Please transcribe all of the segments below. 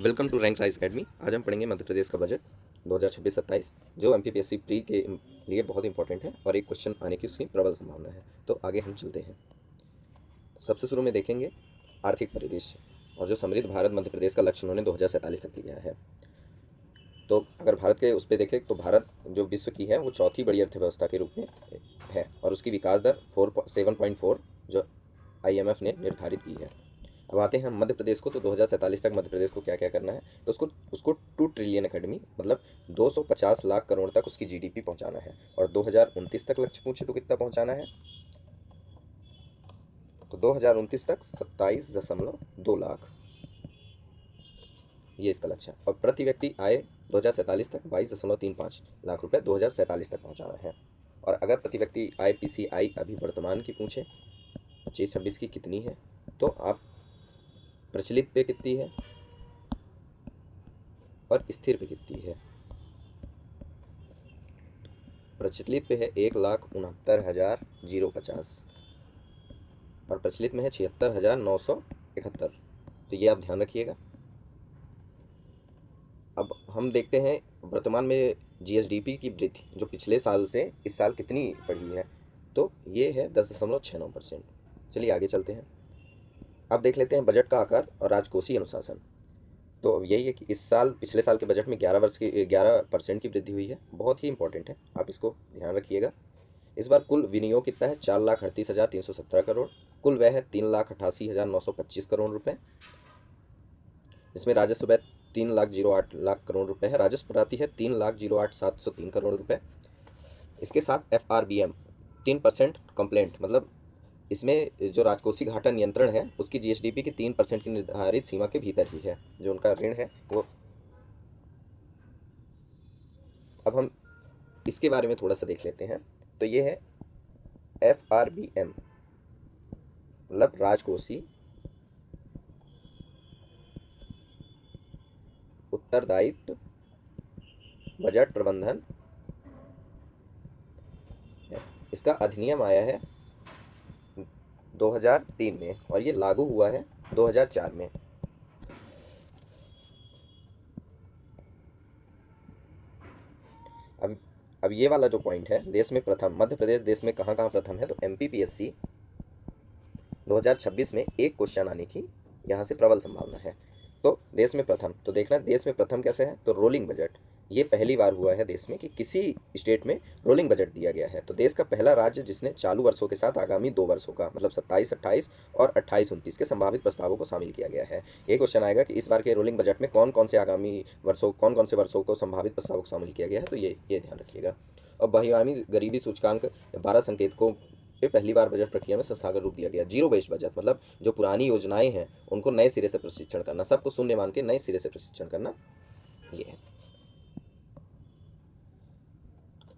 Welcome to Rank Rise Academy. आज हम पढ़ेंगे मध्य प्रदेश का बजट 2026-27 जो एमपीपीएससी प्री के लिए बहुत इंपॉर्टेंट है और एक क्वेश्चन आने की उसकी प्रबल संभावना है। तो आगे हम चलते हैं। सबसे शुरू में देखेंगे आर्थिक परिदृश्य और जो समृद्ध भारत मध्य प्रदेश का लक्ष्य उन्होंने 2047 तक लिया है। तो अगर भारत के उस पर देखें तो भारत जो विश्व की है वो चौथी बड़ी अर्थव्यवस्था के रूप में है और उसकी विकास दर 7.4 जो IMF ने निर्धारित की है। अब आते हैं हम मध्य प्रदेश को। तो 2047 तक मध्य प्रदेश को क्या क्या करना है, तो उसको 2 ट्रिलियन अकेडमी मतलब 250 लाख करोड़ तक उसकी GDP पहुंचाना है। और 2029 तक लक्ष्य पूछे तो कितना पहुंचाना है, तो 2029 तक 27.2 लाख, ये इसका लक्ष्य है। और प्रति व्यक्ति आय 2047 तक 22.35 लाख रुपए 2047 तक पहुंचाना है। और अगर प्रति व्यक्ति आय PCI अभी वर्तमान की पूछे 25-26 की कितनी है, तो आप प्रचलित पे कितनी है और स्थिर पे कितनी है। प्रचलित पे है 1,69,050 और प्रचलित में है 76,971। तो ये आप ध्यान रखिएगा। अब हम देखते हैं वर्तमान में GSDP की वृद्धि जो पिछले साल से इस साल कितनी बढ़ी है, तो ये है 10.69%। चलिए आगे चलते हैं। अब देख लेते हैं बजट का आकार और राजकोषीय अनुशासन। तो अब यही है कि इस साल पिछले साल के बजट में 11% की वृद्धि हुई है, बहुत ही इंपॉर्टेंट है, आप इसको ध्यान रखिएगा। इस बार कुल विनियोग कितना है, 4,38,317 करोड़। कुल व्यय है 3,88,925 करोड़ रुपए। इसमें राजस्व व्यय 3,08 लाख करोड़ रुपए है। राजस्व प्राप्ति है 3,08,703 करोड़ रुपए। इसके साथ FRBM 3% कंप्लेंट मतलब इसमें जो राजकोषीय घाटा नियंत्रण है उसकी GSDP की 3% की निर्धारित सीमा के भीतर ही है, जो उनका ऋण है वो। अब हम इसके बारे में थोड़ा सा देख लेते हैं। तो ये है FRBM मतलब राजकोषीय उत्तरदायित्व बजट प्रबंधन है। इसका अधिनियम आया है 2003 में और ये लागू हुआ है 2004 में। अब ये वाला जो पॉइंट है, देश में प्रथम, मध्य प्रदेश देश में कहाँ कहाँ प्रथम है, तो MPPSC 2026 में एक क्वेश्चन आने की यहाँ से प्रबल संभावना है। तो देश में प्रथम, तो देखना देश में प्रथम कैसे है, तो रोलिंग बजट। ये पहली बार हुआ है देश में कि किसी स्टेट में रोलिंग बजट दिया गया है। तो देश का पहला राज्य जिसने चालू वर्षों के साथ आगामी 2 वर्षों का मतलब 27-28 और 28-29 के संभावित प्रस्तावों को शामिल किया गया है। ये क्वेश्चन आएगा कि इस बार के रोलिंग बजट में कौन कौन से आगामी वर्षों कौन कौन से वर्षों को संभावित प्रस्तावों को शामिल किया गया है, तो ये ध्यान रखिएगा। और बहिर्गामी गरीबी सूचकांक 12 संकेतकों पे पहली बार बजट प्रक्रिया में संस्थागत रूप दिया गया। जीरो बेस्ड बजट मतलब जो पुरानी योजनाएं हैं उनको नए सिरे से प्रशिक्षण करना, सबको शून्य मान के नए सिरे से प्रशिक्षण करना, ये है।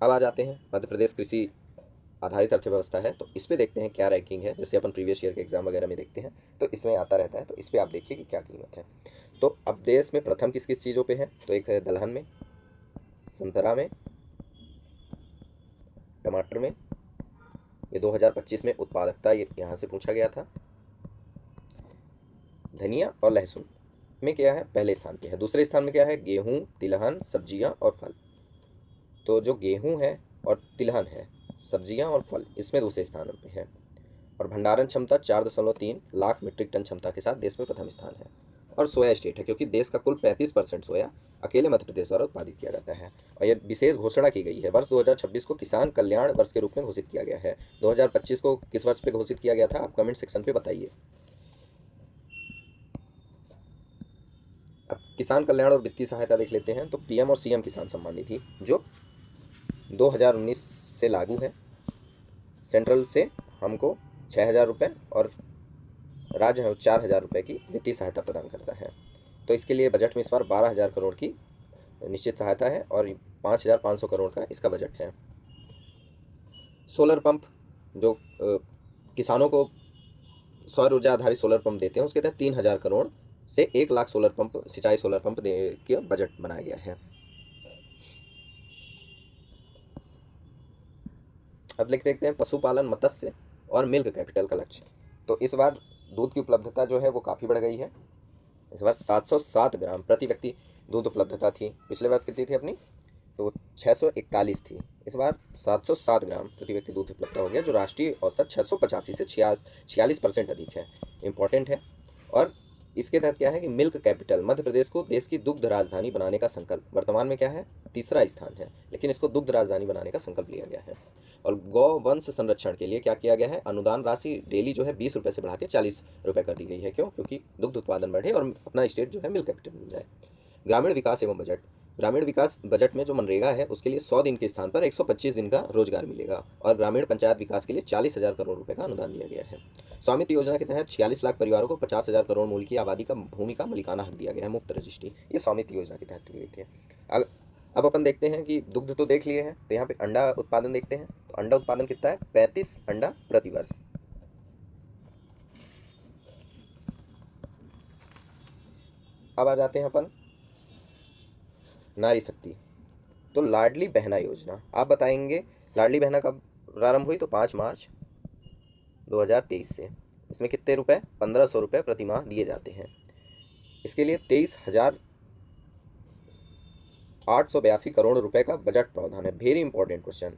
अब आ जाते हैं मध्य प्रदेश कृषि आधारित अर्थव्यवस्था है, तो इस पे देखते हैं क्या रैंकिंग है। जैसे अपन प्रीवियस ईयर के एग्जाम वगैरह में देखते हैं तो इसमें आता रहता है, तो इस पर आप देखिए कि क्या कीमत है। तो अब देश में प्रथम किस किस चीज़ों पे है, तो एक है दलहन में, संतरा में, टमाटर में। ये 2025 में उत्पादकता यहाँ से पूछा गया था। धनिया और लहसुन में क्या है, पहले स्थान पे है। दूसरे स्थान में क्या है, गेहूँ, तिलहन, सब्जियाँ और फल। तो जो गेहूँ है और तिलहन है, सब्जियाँ और फल, इसमें दूसरे स्थान पे है। और भंडारण क्षमता 4.3 लाख मीट्रिक टन क्षमता के साथ देश में प्रथम स्थान है। और सोया स्टेट है क्योंकि देश का कुल 35% सोया अकेले मध्य प्रदेश द्वारा उत्पादित किया जाता है। और यह विशेष घोषणा की गई है, वर्ष 2026 को किसान कल्याण वर्ष के रूप में घोषित किया गया है। 2025 को किस वर्ष पे घोषित किया गया था, आप कमेंट सेक्शन पे बताइए। अब किसान कल्याण और वित्तीय सहायता देख लेते हैं। तो PM और CM किसान सम्मान निधि जो 2019 से लागू है, सेंट्रल से हमको 6,000 रुपये और राज्य है 4,000 रुपये की वित्तीय सहायता प्रदान करता है। तो इसके लिए बजट में इस बार 12,000 करोड़ की निश्चित सहायता है और 5,500 करोड़ का इसका बजट है। सोलर पंप जो किसानों को सौर ऊर्जा आधारित सोलर पंप देते हैं, उसके तहत 3,000 करोड़ से 1 लाख सोलर पंप, सिंचाई सोलर पंप का बजट बनाया गया है। अब लिख देखते हैं पशुपालन, मत्स्य और मिल्क कैपिटल का लक्ष्य। तो इस बार दूध की उपलब्धता जो है वो काफ़ी बढ़ गई है। इस बार 707 ग्राम प्रति व्यक्ति दूध उपलब्धता थी। पिछले वर्ष कितनी थी अपनी, तो 641 थी। इस बार 707 ग्राम प्रति व्यक्ति दूध उपलब्ध हो गया, जो राष्ट्रीय औसत 685 से 46% अधिक है। इंपॉर्टेंट है। और इसके तहत क्या है कि मिल्क कैपिटल मध्य प्रदेश को देश की दुग्ध राजधानी बनाने का संकल्प, वर्तमान में क्या है, तीसरा स्थान है, लेकिन इसको दुग्ध राजधानी बनाने का संकल्प लिया गया है। और गौ वंश संरक्षण के लिए क्या किया गया है, अनुदान राशि डेली जो है 20 रुपये से बढ़ा के 40 रुपये कर दी गई है। क्यों, क्योंकि दुग्ध उत्पादन बढ़े और अपना स्टेट जो है मिल्क कैपिटल मिल जाए। ग्रामीण विकास एवं बजट, ग्रामीण विकास बजट में जो मनरेगा है उसके लिए 100 दिन के स्थान पर 125 दिन का रोजगार मिलेगा। और ग्रामीण पंचायत विकास के लिए 40,000 करोड़ रुपए का अनुदान दिया गया है। स्वामित्व योजना के तहत 46 लाख परिवारों को 50,000 करोड़ मूल्य की आबादी का भूमि का मालिकाना हक दिया गया है, मुफ्त रजिस्ट्री। ये स्वामित्व योजना के तहत दी गई थी। अब अपन देखते हैं कि दुग्ध तो देख लिए हैं, तो यहाँ पे अंडा उत्पादन देखते हैं। तो अंडा उत्पादन कितना है, 35 अंडा प्रति वर्ष। अब आ जाते हैं अपन नारी शक्ति। तो लाडली बहना योजना, आप बताएंगे लाडली बहना कब प्रारंभ हुई, तो 5 मार्च 2023 से। इसमें कितने रुपए, 1500 रुपये प्रति माह दिए जाते हैं। इसके लिए 23,882 करोड़ रुपए का बजट प्रावधान है। Very important question.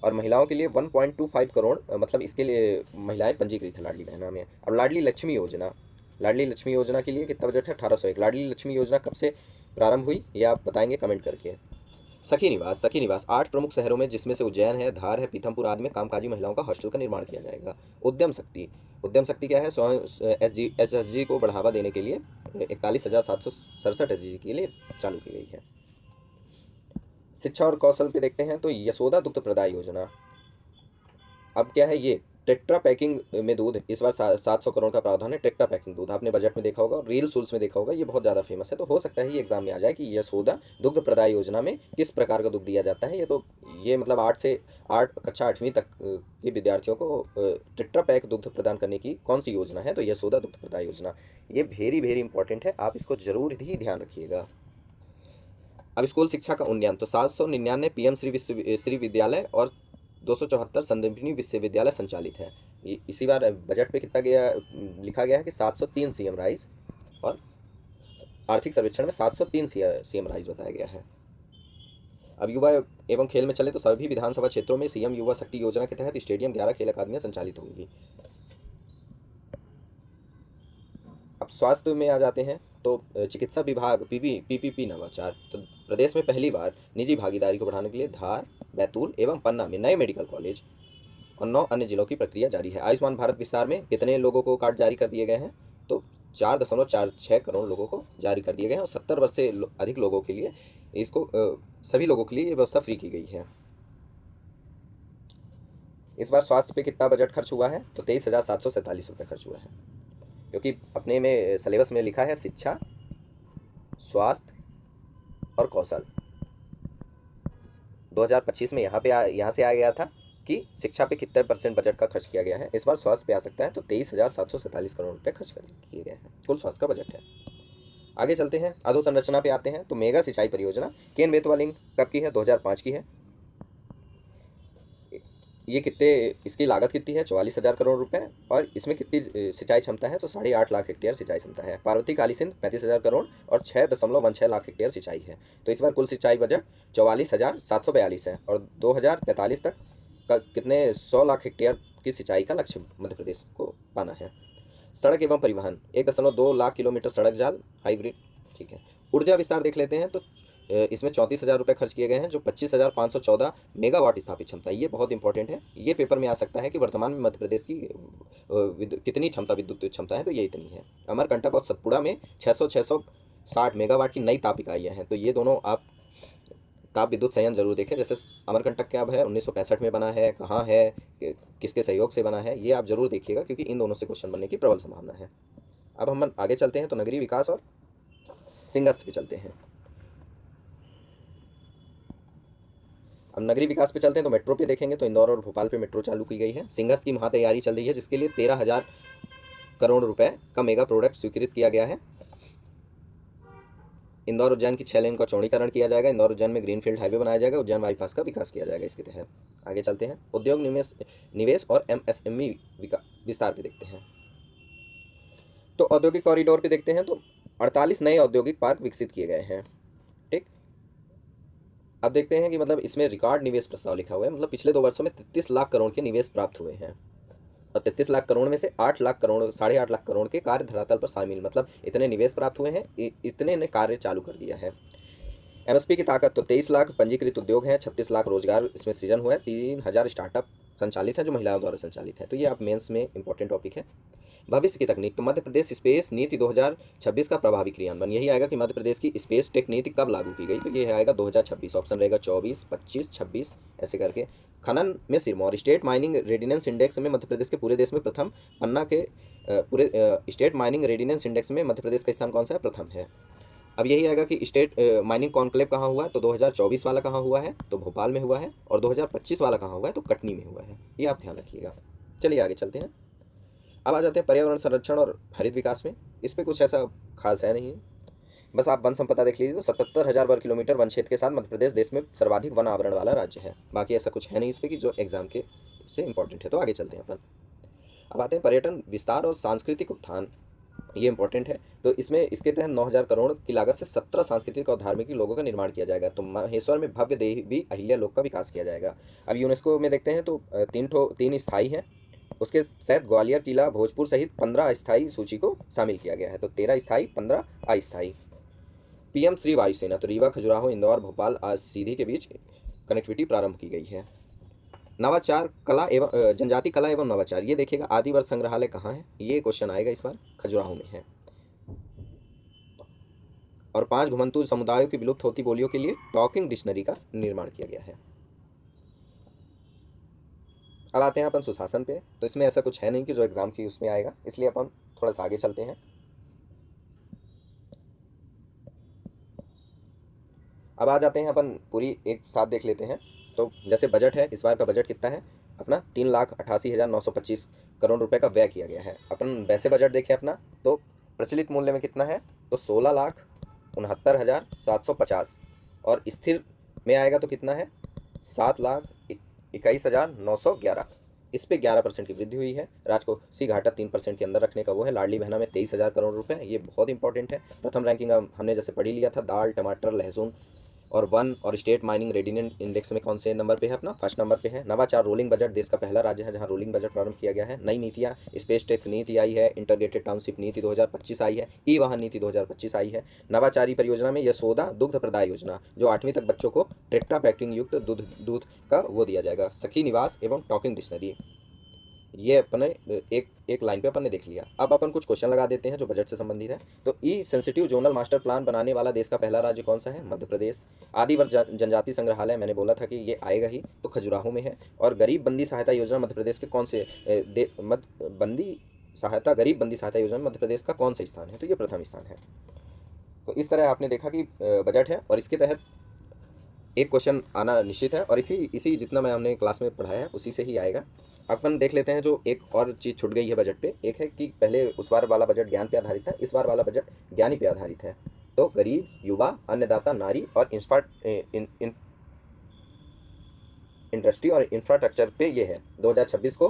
और महिलाओं के लिए 1.25 करोड़, मतलब इसके लिए महिलाएं पंजीकृत है लाडली बहना में। अब लाडली लक्ष्मी योजना, लाडली लक्ष्मी योजना के लिए कितना बजट है, 1801। लाडली लक्ष्मी योजना कब से प्रारंभ हुई, ये आप बताएंगे कमेंट करके। सखी निवास, सखी निवास 8 प्रमुख शहरों में, जिसमें से उज्जैन है, धार है, पीथमपुर आदि में कामकाजी महिलाओं का हॉस्टल का निर्माण किया जाएगा। उद्यम शक्ति, उद्यम शक्ति क्या है, SHG को बढ़ावा देने के लिए 41,767 SHG के लिए चालू की गई है। शिक्षा और कौशल पे देखते हैं, तो यशोदा दुग्ध प्रदाय योजना। अब क्या है, ये टेट्रा पैकिंग में दूध, इस बार 700 करोड़ का प्रावधान है। टेट्रा पैकिंग दूध आपने बजट में देखा होगा, रील सूल्स में देखा होगा, ये बहुत ज़्यादा फेमस है। तो हो सकता है ये एग्जाम में आ जाए कि यशोदा दुग्ध प्रदाय योजना में किस प्रकार का दूध दिया जाता है। ये मतलब 8 कक्षा 8वीं तक के विद्यार्थियों को टेट्रा पैक दुग्ध प्रदान करने की कौन सी योजना है, तो यशोदा दुग्ध प्रदाय योजना। ये वेरी वेरी इंपॉर्टेंट है, आप इसको जरूर ही ध्यान रखिएगा। अब स्कूल शिक्षा का उन्नयन, तो 799 PM श्री विद्यालय और 274 संदीपनी विश्वविद्यालय संचालित है। इसी बार बजट पे कितना गया, लिखा गया है कि 703 CM राइज, और आर्थिक सर्वेक्षण में 703 CM राइज बताया गया है। अब युवा एवं खेल में चले, तो सभी विधानसभा क्षेत्रों में CM युवा शक्ति योजना के तहत स्टेडियम 11 खेल अकादमियाँ संचालित होंगी। अब स्वास्थ्य में आ जाते हैं, तो चिकित्सा विभाग PPP नवाचार, तो प्रदेश में पहली बार निजी भागीदारी को बढ़ाने के लिए धार, बैतूल एवं पन्ना में नए मेडिकल कॉलेज और 9 अन्य जिलों की प्रक्रिया जारी है। आयुष्मान भारत विस्तार में कितने लोगों को कार्ड जारी कर दिए गए हैं, तो 4.46 करोड़ लोगों को जारी कर दिए गए हैं। और 70 वर्ष से अधिक लोगों के लिए इसको सभी लोगों के लिए ये व्यवस्था फ्री की गई है। इस बार स्वास्थ्य पे कितना बजट खर्च हुआ है, तो 23,747 रुपये खर्च हुआ है, क्योंकि अपने में सिलेबस में लिखा है शिक्षा, स्वास्थ्य और कौशल। 2025 में यहाँ से आ गया था कि शिक्षा पे कितने % बजट का खर्च किया गया है। इस बार स्वास्थ्य पे आ सकता है, तो 23,747 करोड़ रुपये खर्च किए गए हैं, कुल स्वास्थ्य का बजट है। आगे चलते हैं, अधोसंरचना पे आते हैं, तो मेगा सिंचाई परियोजना केन बेतवा लिंक कब की है, 2005 की है। ये कितने, इसकी लागत कितनी है, 44,000 करोड़ रुपए। और इसमें कितनी सिंचाई क्षमता है, तो 8.5 लाख हेक्टेयर सिंचाई क्षमता है। पार्वती काली सिंध 35,000 करोड़ और 6.16 लाख हेक्टेयर सिंचाई है। तो इस बार कुल सिंचाई बजट 44,742 है। और 2045 तक का कितने 100 लाख हेक्टेयर की सिंचाई का लक्ष्य मध्य प्रदेश को पाना है। सड़क एवं परिवहन 1.2 लाख किलोमीटर सड़क जाल हाइब्रिड, ठीक है। ऊर्जा विस्तार देख लेते हैं, तो इसमें 34,000 रुपये खर्च किए गए हैं, जो 25,514 मेगावाट स्थापित क्षमता है। ये बहुत इंपॉर्टेंट है, ये पेपर में आ सकता है कि वर्तमान में मध्य प्रदेश की कितनी क्षमता, विद्युत क्षमता है, तो ये इतनी है। अमरकंटक और सतपुड़ा में 660 मेगावाट की नई ताप इकाइयाँ हैं। तो ये दोनों आप ताप विद्युत संयंत्र जरूर देखें। जैसे अमरकंटक क्या है, 1965 में बना है, कहाँ है, किसके सहयोग से बना है, ये आप जरूर देखिएगा, क्योंकि इन दोनों से क्वेश्चन बनने की प्रबल संभावना है। अब हम आगे चलते हैं, तो नगरीय विकास और सिंगस्त पे चलते हैं। अब नगरीय विकास पे चलते हैं, तो मेट्रो पे देखेंगे, तो इंदौर और भोपाल पे मेट्रो चालू की गई है। सिंगस्त की महा तैयारी चल रही है, जिसके लिए 13,000 करोड़ रुपए का मेगा प्रोडक्ट स्वीकृत किया गया है। इंदौर उज्जैन की 6 लेन का चौड़ीकरण किया जाएगा। इंदौर उज्जैन में ग्रीनफील्ड हाईवे बनाया जाएगा। उज्जैन बाईपास का विकास किया जाएगा इसके तहत। आगे चलते हैं, उद्योग निवेश और MSME विस्तार पे देखते हैं। तो औद्योगिक कॉरिडोर पे देखते हैं तो 48 नए औद्योगिक पार्क विकसित किए गए हैं। ठीक, अब देखते हैं कि मतलब इसमें रिकॉर्ड निवेश प्रस्ताव लिखा हुआ है, मतलब पिछले 2 वर्षों में 33 लाख करोड़ के निवेश प्राप्त हुए हैं और 33 लाख करोड़ में से 8 लाख करोड़ 8.5 लाख करोड़ के कार्य धरातल पर शामिल, मतलब इतने निवेश प्राप्त हुए हैं, इतने ने कार्य चालू कर दिया है। एमएसपी की ताकत तो 23 लाख पंजीकृत उद्योग हैं, 36 लाख रोजगार इसमें सृजन हुआ है, 3000 स्टार्टअप संचालित है जो महिलाओं द्वारा संचालित है। तो ये आप मेंस में इंपॉर्टेंट टॉपिक है। भविष्य की तकनीक, तो मध्य प्रदेश स्पेस नीति 2026 का प्रभावी क्रियान्वयन, यही आएगा कि मध्य प्रदेश की स्पेस टेक नीति कब लागू की गई, तो ये आएगा 2026, ऑप्शन रहेगा 24, 25, 26 ऐसे करके। खनन में Sirmaur, state mining readiness index में मध्य प्रदेश के पूरे देश में प्रथम, पन्ना के पूरे स्टेट माइनिंग रेडिनेंस इंडेक्स में मध्य प्रदेश का स्थान कौन सा है, प्रथम है। अब यही आएगा कि स्टेट माइनिंग कॉन्क्लेव कहाँ हुआ है, तो 2024 वाला कहाँ हुआ है, तो भोपाल में हुआ है, और 2025 वाला कहाँ हुआ है, तो कटनी में हुआ है, ये आप ध्यान रखिएगा। चलिए आगे चलते हैं। अब आ जाते हैं पर्यावरण संरक्षण और हरित विकास में। इस पर कुछ ऐसा खास है नहीं, बस आप वन संपदा देख लीजिए तो 77,000 वर्ग किलोमीटर वन क्षेत्र के साथ मध्य प्रदेश देश में सर्वाधिक वन आवरण वाला राज्य है। बाकी ऐसा कुछ है नहीं इस पर कि जो एग्जाम के से इंपॉर्टेंट है। तो आगे चलते हैं अपन। अब आते हैं पर्यटन विस्तार और सांस्कृतिक उत्थान, ये इंपॉर्टेंट है। तो इसमें इसके तहत 9,000 करोड़ की लागत से 17 सांस्कृतिक और धार्मिक लोगों का निर्माण किया जाएगा। तो महेश्वर में भव्य देवी अहिल्या लोक का विकास किया जाएगा। अब यूनेस्को में देखते हैं तो तीन स्थायी हैं, उसके तहत ग्वालियर किला भोजपुर सहित 15 अस्थायी सूची को शामिल किया गया है। तो 13 स्थायी 15 अस्थायी। पीएम श्री वायुसेना, तो रीवा खजुराहो इंदौर भोपाल आज सीधी के बीच कनेक्टिविटी प्रारंभ की गई है। नवाचार कला एवं जनजाति कला एवं नवाचार, ये देखिएगा आदिवर्ष संग्रहालय कहाँ है, ये क्वेश्चन आएगा इस बार, खजुराहो में है। और 5 घुमंतू समुदायों की विलुप्त होती बोलियों के लिए टॉकिंग डिक्शनरी का निर्माण किया गया है। अब आते हैं अपन सुशासन पे। तो इसमें ऐसा कुछ है नहीं कि जो एग्जाम की उसमें आएगा, इसलिए अपन थोड़ा सा आगे चलते हैं। अब आ जाते हैं अपन पूरी एक साथ देख लेते हैं। तो जैसे बजट है, इस बार का बजट कितना है अपना, 3,88,925 करोड़ रुपए का व्यय किया गया है। अपन वैसे बजट देखें अपना तो प्रचलित मूल्य में कितना है, तो 16,69,750, और स्थिर में आएगा तो कितना है, 7,21,911। इस पे 11% की वृद्धि हुई है। राजकोषीय घाटा 3% के अंदर रखने का वो है। लाडली बहना में 23,000 करोड़ रुपए, ये बहुत इंपॉर्टेंट है। प्रथम रैंकिंग हमने जैसे पढ़ी लिया था, दाल टमाटर लहसुन और वन और स्टेट माइनिंग रेडिनेंस इंडेक्स में कौन से नंबर पे है अपना, फर्स्ट नंबर पे है। नवाचार रोलिंग बजट, देश का पहला राज्य है जहां रोलिंग बजट प्रारंभ किया गया है। नई नीतियां, स्पेस टेक नीति आई है, इंटीग्रेटेड टाउनशिप नीति 2025 आई है, ई वाहन नीति 2025 आई है। नवाचारी परियोजना में यशोदा दुग्ध प्रदाय योजना, जो 8वीं तक बच्चों को ट्रेक्टा पैकिंग युक्त दूध का वो दिया जाएगा। सखी निवास एवं टॉकिंग डिक्शनरी, ये अपने एक लाइन पे अपन ने देख लिया। अब अपन कुछ क्वेश्चन लगा देते हैं जो बजट से संबंधित है। तो ई सेंसिटिव जोनल मास्टर प्लान बनाने वाला देश का पहला राज्य कौन सा है, मध्य प्रदेश। आदिवर्ष जनजाति संग्रहालय मैंने बोला था कि ये आएगा ही, तो खजुराहो में है। और गरीब बंदी सहायता योजना मध्य प्रदेश के कौन से गरीब बंदी सहायता योजना मध्य प्रदेश का कौन सा स्थान है, तो ये प्रथम स्थान है। तो इस तरह आपने देखा कि बजट है और इसके तहत एक क्वेश्चन आना निश्चित है, और इसी जितना मैं हमने क्लास में पढ़ाया है उसी से ही आएगा। अपन देख लेते हैं जो एक और चीज़ छूट गई है बजट पे। एक है कि पहले उस बार वाला बजट ज्ञान पे आधारित था, इस बार वाला बजट ज्ञानी पे आधारित है। तो गरीब, युवा, अन्नदाता, नारी और इंडस्ट्री और इंफ्रास्ट्रक्चर पे ये है। 2026 को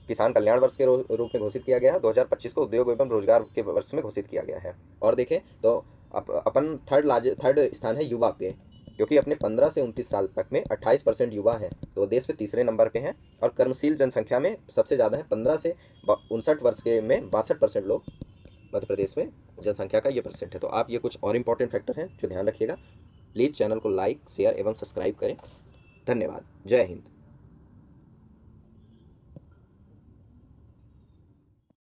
किसान कल्याण वर्ष के रूप में घोषित किया गया है, 2025 को उद्योग एवं रोजगार के वर्ष में घोषित किया गया है। और देखें तो अपन थर्ड स्थान है युवा पे, क्योंकि अपने 15 से 29 साल तक में 28% युवा हैं, तो देश में तीसरे नंबर पे हैं। और कर्मशील जनसंख्या में सबसे ज़्यादा है, 15 से 59 वर्ष के में 62% लोग मध्य प्रदेश में जनसंख्या का ये परसेंट है। तो आप ये कुछ और इंपॉर्टेंट फैक्टर हैं जो ध्यान रखिएगा। प्लीज़ चैनल को लाइक शेयर एवं सब्सक्राइब करें। धन्यवाद। जय हिंद।